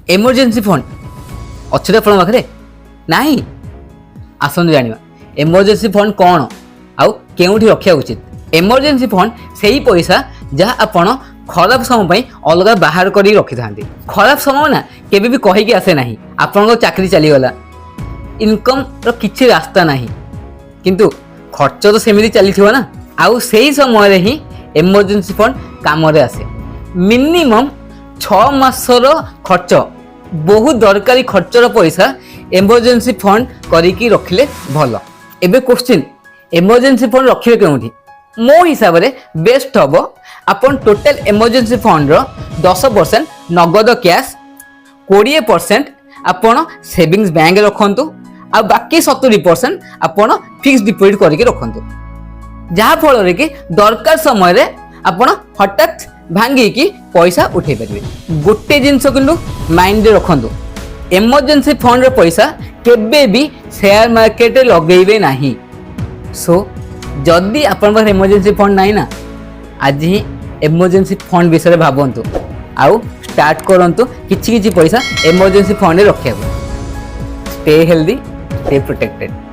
Emergency fund अच्छे तो आप पाखे ना आसतु जाना एमरजेंसी फंड कौन आउ केउठी रखा उचित। एमरजेंसी फंड से ही पैसा जहाँ आपण खराब समय अलग बाहर कर रखी था। खराब समय ना केबे भी कहीकि आसे ना आपण चाकरी चलीगला इनकम किसी रास्ता ना किंतु खर्च तो सेमती चली ना आउ से ही समय ही एमरजेंसी फंड काम आसे। मिनिमम 6 मासर खर्च बहुत दरकारी खर्चर पैसा एमरजेंसी फंड करिकी रखिले भल। एबे क्वेश्चन एमरजेंसी फंड रखिले केउठी मो हिसाब से बेस्ट हम अपन टोटल एमरजेंसी फंड रो 10% नगद कैश 20% आपण सेविंग्स बैंक रखंतु आ बाकी 70% आपण फिक्स डिपोजिट करके रखंतु जहाँ फल कि दरकार समय रे आपण हठात भांगी की पैसा उठे पारे। गोटे जिनस किंतु माइंड रखंतु एमरजेंसी फंड रो पैसा केबे भी शेयर मार्केट लगेबे नाही। सो जदि आपण पाखे एमरजेंसी फंड नाही ना आज ही एमरजेंसी फंड विषय भावतु आउ स्टार्ट करंतु किछि पैसा एमरजेंसी फंड रे रखिया। Stay healthy stay protected.